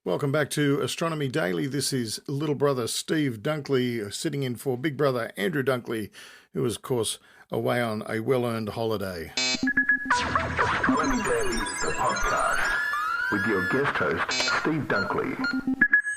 Welcome back to Astronomy Daily. This is little brother Steve Dunkley sitting in for big brother Andrew Dunkley, who is, of course, away on a well-earned holiday. Astronomy Daily, the podcast, with your guest host, Steve Dunkley.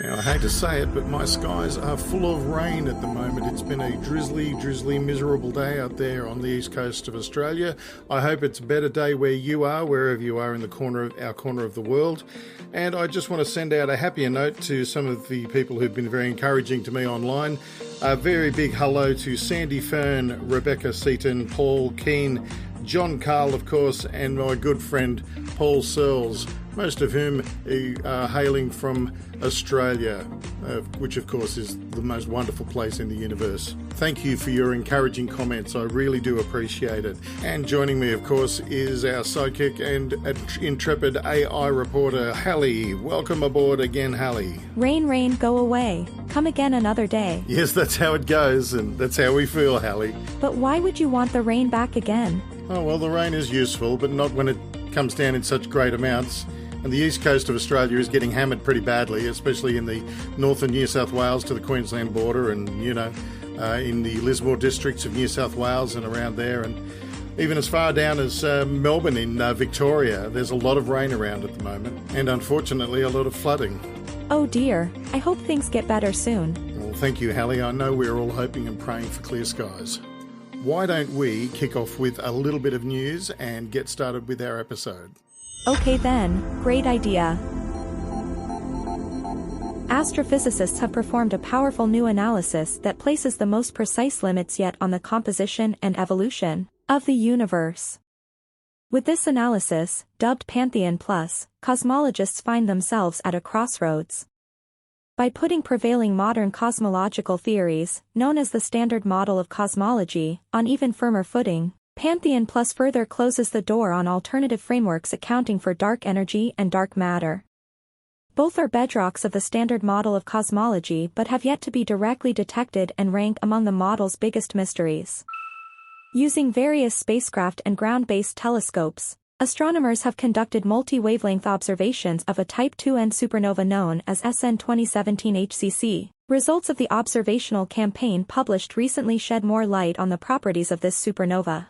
Now, I hate to say it, but my skies are full of rain at the moment. It's been a drizzly, miserable day out there on the east coast of Australia. I hope it's a better day where you are, wherever you are in our corner of the world. And I just want to send out a happier note to some of the people who've been very encouraging to me online. A very big hello to Sandy Fern, Rebecca Seaton, Paul Keane, John Carl, of course, and my good friend Paul Searles, most of whom are hailing from Australia, which of course is the most wonderful place in the universe. Thank you for your encouraging comments. I really do appreciate it. And joining me, of course, is our sidekick and intrepid AI reporter, Halley. Welcome aboard again, Halley. Rain, rain, go away. Come again another day. Yes, that's how it goes, and that's how we feel, Halley. But why would you want the rain back again? Oh, well, the rain is useful, but not when it comes down in such great amounts. And the east coast of Australia is getting hammered pretty badly, especially in the northern New South Wales to the Queensland border and, in the Lismore districts of New South Wales and around there. And even as far down as Melbourne in Victoria, there's a lot of rain around at the moment. And unfortunately, a lot of flooding. Oh dear, I hope things get better soon. Well, thank you, Halley. I know we're all hoping and praying for clear skies. Why don't we kick off with a little bit of news and get started with our episode? Okay then, great idea. Astrophysicists have performed a powerful new analysis that places the most precise limits yet on the composition and evolution of the universe. With this analysis, dubbed Pantheon Plus, cosmologists find themselves at a crossroads. By putting prevailing modern cosmological theories, known as the Standard Model of Cosmology, on even firmer footing, Pantheon Plus further closes the door on alternative frameworks accounting for dark energy and dark matter. Both are bedrocks of the Standard Model of Cosmology but have yet to be directly detected and rank among the model's biggest mysteries. Using various spacecraft and ground-based telescopes, astronomers have conducted multi-wavelength observations of a Type 2N supernova known as SN 2017 HCC. Results of the observational campaign published recently shed more light on the properties of this supernova.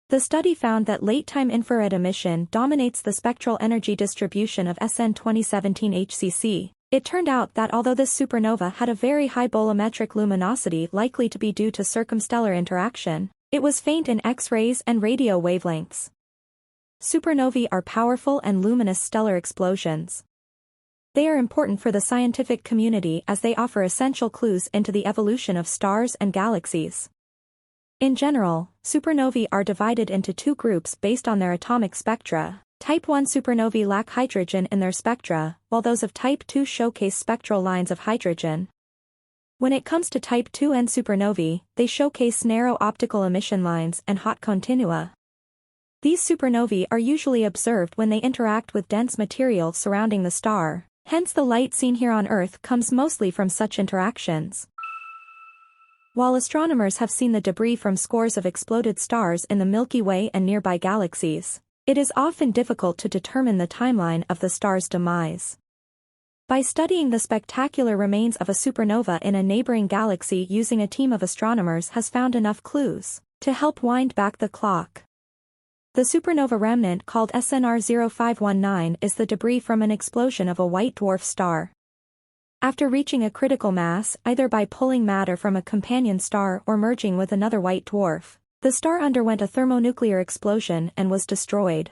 The study found that late-time infrared emission dominates the spectral energy distribution of SN 2017 HCC. It turned out that although this supernova had a very high bolometric luminosity likely to be due to circumstellar interaction, it was faint in X-rays and radio wavelengths. Supernovae are powerful and luminous stellar explosions. They are important for the scientific community as they offer essential clues into the evolution of stars and galaxies. In general, supernovae are divided into two groups based on their atomic spectra. Type 1 supernovae lack hydrogen in their spectra, while those of Type 2 showcase spectral lines of hydrogen. When it comes to Type 2N supernovae, they showcase narrow optical emission lines and hot continua. These supernovae are usually observed when they interact with dense material surrounding the star, hence the light seen here on Earth comes mostly from such interactions. While astronomers have seen the debris from scores of exploded stars in the Milky Way and nearby galaxies, it is often difficult to determine the timeline of the star's demise. By studying the spectacular remains of a supernova in a neighboring galaxy using a team of astronomers has found enough clues to help wind back the clock. The supernova remnant called SNR 0519 is the debris from an explosion of a white dwarf star. After reaching a critical mass, either by pulling matter from a companion star or merging with another white dwarf, the star underwent a thermonuclear explosion and was destroyed.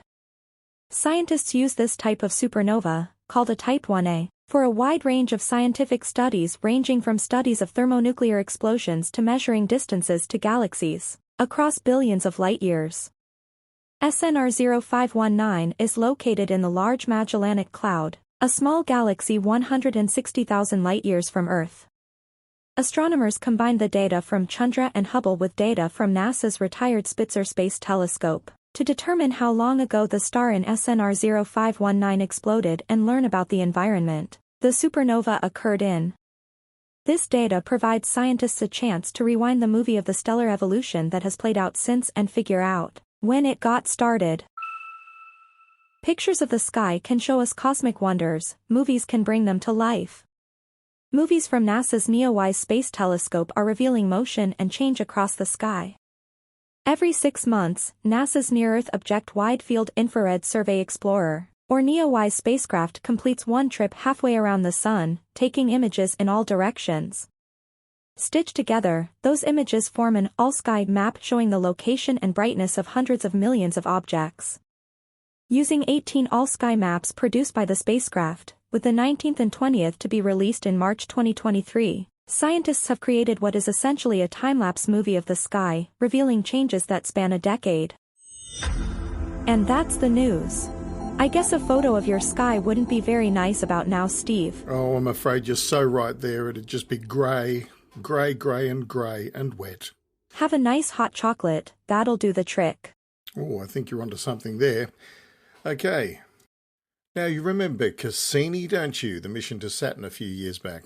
Scientists use this type of supernova, called a Type 1A, for a wide range of scientific studies ranging from studies of thermonuclear explosions to measuring distances to galaxies, across billions of light-years. SNR 0519 is located in the Large Magellanic Cloud, a small galaxy 160,000 light-years from Earth. Astronomers combined the data from Chandra and Hubble with data from NASA's retired Spitzer Space Telescope to determine how long ago the star in SNR 0519 exploded and learn about the environment the supernova occurred in. This data provides scientists a chance to rewind the movie of the stellar evolution that has played out since and figure out when it got started. Pictures of the sky can show us cosmic wonders, movies can bring them to life. Movies from NASA's Neowise Space Telescope are revealing motion and change across the sky. Every 6 months, NASA's Near-Earth Object Wide Field Infrared Survey Explorer, or Neowise spacecraft, completes one trip halfway around the Sun, taking images in all directions. Stitched together, those images form an all-sky map showing the location and brightness of hundreds of millions of objects. Using 18 all-sky maps produced by the spacecraft, with the 19th and 20th to be released in March 2023, scientists have created what is essentially a time-lapse movie of the sky, revealing changes that span a decade. And that's the news. I guess a photo of your sky wouldn't be very nice about now, Steve. Oh, I'm afraid you're so right there. It'd just be grey and wet. Have a nice hot chocolate, that'll do the trick. Oh, I think you're onto something there. Okay. Now, you remember Cassini, don't you? The mission to Saturn a few years back.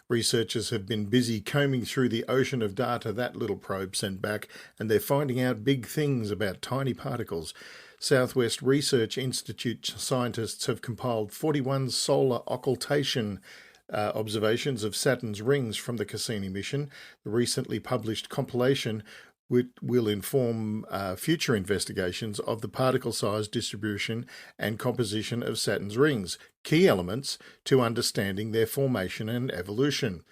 Researchers have been busy combing through the ocean of data that little probe sent back, and they're finding out big things about tiny particles. Southwest Research Institute scientists have compiled 41 solar occultation observations of Saturn's rings from the Cassini mission. The recently published compilation will inform future investigations of the particle size distribution and composition of Saturn's rings, key elements to understanding their formation and evolution.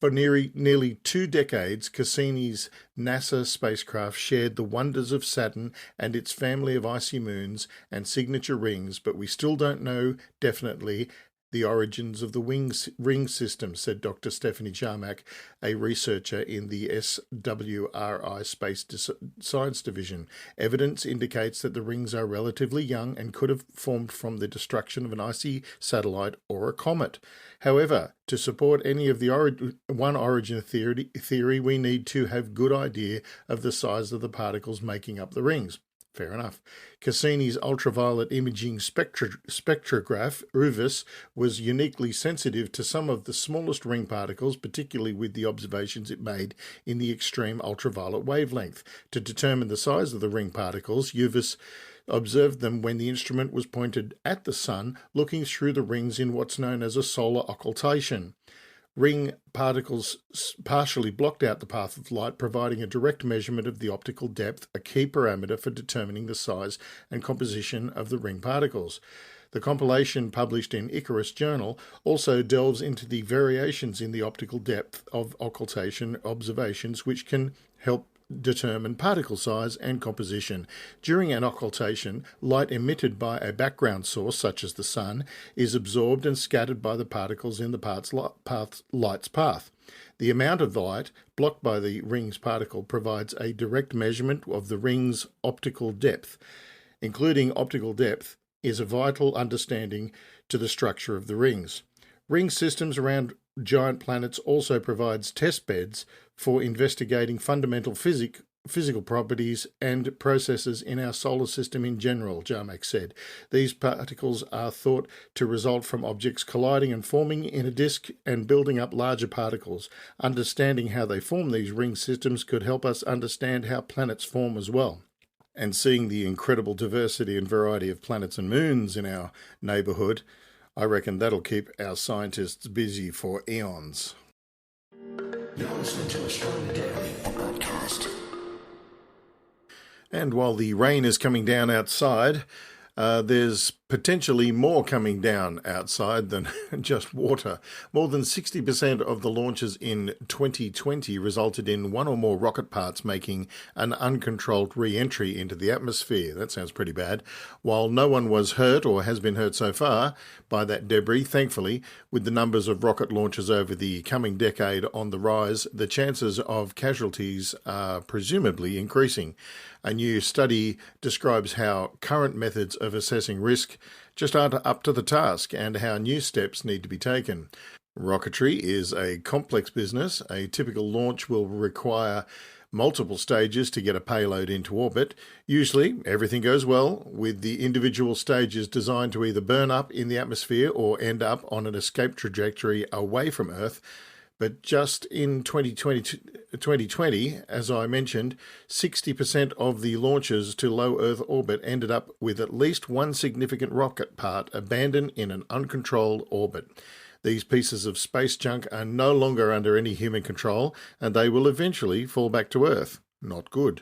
For nearly 2 decades, Cassini's NASA spacecraft shared the wonders of Saturn and its family of icy moons and signature rings, but we still don't know definitely the origins of the ring system, said Dr. Stephanie Jarmack, a researcher in the SWRI Space Science Division. Evidence indicates that the rings are relatively young and could have formed from the destruction of an icy satellite or a comet. However, to support any of the one origin theory, we need to have good idea of the size of the particles making up the rings. Fair enough. Cassini's ultraviolet imaging spectrograph, UVIS, was uniquely sensitive to some of the smallest ring particles, particularly with the observations it made in the extreme ultraviolet wavelength. To determine the size of the ring particles, UVIS observed them when the instrument was pointed at the Sun, looking through the rings in what's known as a solar occultation. Ring particles partially blocked out the path of light, providing a direct measurement of the optical depth, a key parameter for determining the size and composition of the ring particles. The compilation published in Icarus Journal also delves into the variations in the optical depth of occultation observations, which can help determine particle size and composition. During an occultation, light emitted by a background source, such as the Sun, is absorbed and scattered by the particles in the light's path. The amount of light blocked by the ring's particle provides a direct measurement of the ring's optical depth. Including optical depth is a vital understanding to the structure of the rings. Ring systems around giant planets also provides test beds for investigating fundamental physical properties and processes in our solar system in general, Jarmack said. These particles are thought to result from objects colliding and forming in a disk and building up larger particles. Understanding how they form these ring systems could help us understand how planets form as well. And seeing the incredible diversity and variety of planets and moons in our neighbourhood, I reckon that'll keep our scientists busy for eons. You're listening to Astronomy Daily podcast. And while the rain is coming down outside, there's potentially more coming down outside than just water. More than 60% of the launches in 2020 resulted in one or more rocket parts making an uncontrolled re-entry into the atmosphere. That sounds pretty bad. While no one was hurt or has been hurt so far by that debris, thankfully, with the numbers of rocket launches over the coming decade on the rise, the chances of casualties are presumably increasing. A new study describes how current methods of assessing risk just aren't up to the task and how new steps need to be taken. Rocketry is a complex business. A typical launch will require multiple stages to get a payload into orbit. Usually, everything goes well, with the individual stages designed to either burn up in the atmosphere or end up on an escape trajectory away from Earth. But just in 2020, as I mentioned, 60% of the launches to low Earth orbit ended up with at least one significant rocket part abandoned in an uncontrolled orbit. These pieces of space junk are no longer under any human control, and they will eventually fall back to Earth. Not good.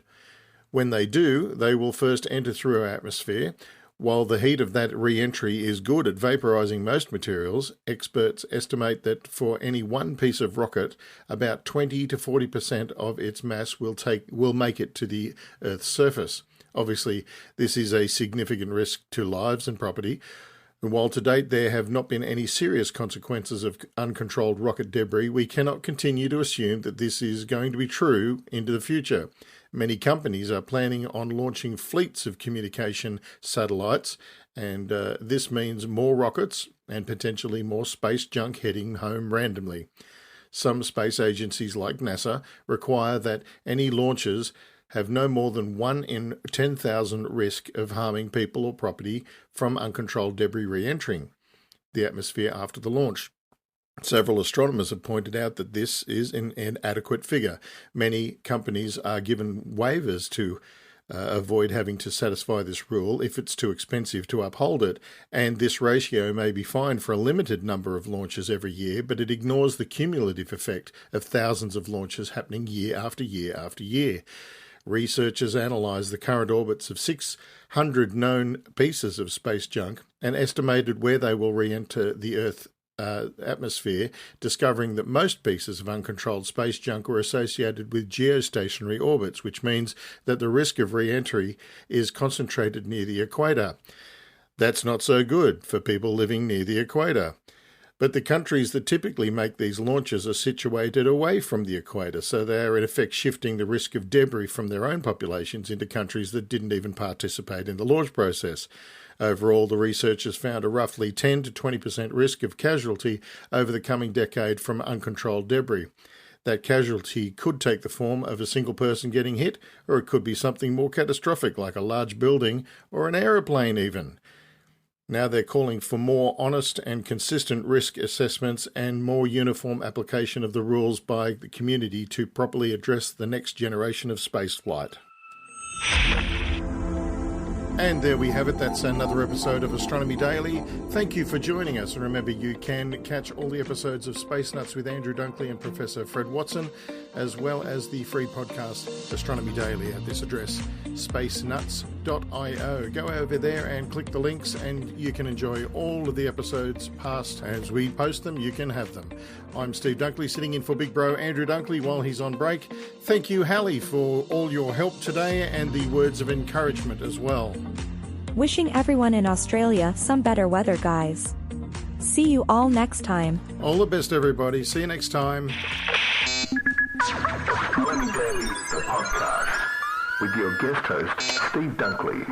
When they do, they will first enter through our atmosphere. While the heat of that re-entry is good at vaporizing most materials, experts estimate that for any one piece of rocket, about 20 to 40% of its mass will make it to the Earth's surface. Obviously, this is a significant risk to lives and property. And while to date there have not been any serious consequences of uncontrolled rocket debris, we cannot continue to assume that this is going to be true into the future. Many companies are planning on launching fleets of communication satellites, and this means more rockets and potentially more space junk heading home randomly. Some space agencies like NASA require that any launches have no more than 1 in 10,000 risk of harming people or property from uncontrolled debris re-entering the atmosphere after the launch. Several astronomers have pointed out that this is an inadequate figure. Many companies are given waivers to avoid having to satisfy this rule if it's too expensive to uphold it, and this ratio may be fine for a limited number of launches every year, but it ignores the cumulative effect of thousands of launches happening year after year after year. Researchers analysed the current orbits of 600 known pieces of space junk and estimated where they will re-enter the Earth atmosphere, discovering that most pieces of uncontrolled space junk were associated with geostationary orbits, which means that the risk of re-entry is concentrated near the equator. That's not so good for people living near the equator. But the countries that typically make these launches are situated away from the equator, so they are in effect shifting the risk of debris from their own populations into countries that didn't even participate in the launch process. Overall, the researchers found a roughly 10 to 20% risk of casualty over the coming decade from uncontrolled debris. That casualty could take the form of a single person getting hit, or it could be something more catastrophic like a large building or an aeroplane even. Now they're calling for more honest and consistent risk assessments and more uniform application of the rules by the community to properly address the next generation of spaceflight. And there we have it. That's another episode of Astronomy Daily. Thank you for joining us. And remember, you can catch all the episodes of Space Nuts with Andrew Dunkley and Professor Fred Watson, as well as the free podcast Astronomy Daily at this address, spacenuts.io. Go over there and click the links and you can enjoy all of the episodes past. As we post them, you can have them. I'm Steve Dunkley, sitting in for Big Bro Andrew Dunkley while he's on break. Thank you, Halley, for all your help today and the words of encouragement as well. Wishing everyone in Australia some better weather, guys. See you all next time. All the best, everybody. See you next time. Astronomy Daily, the podcast, with your guest host, Steve Dunkley.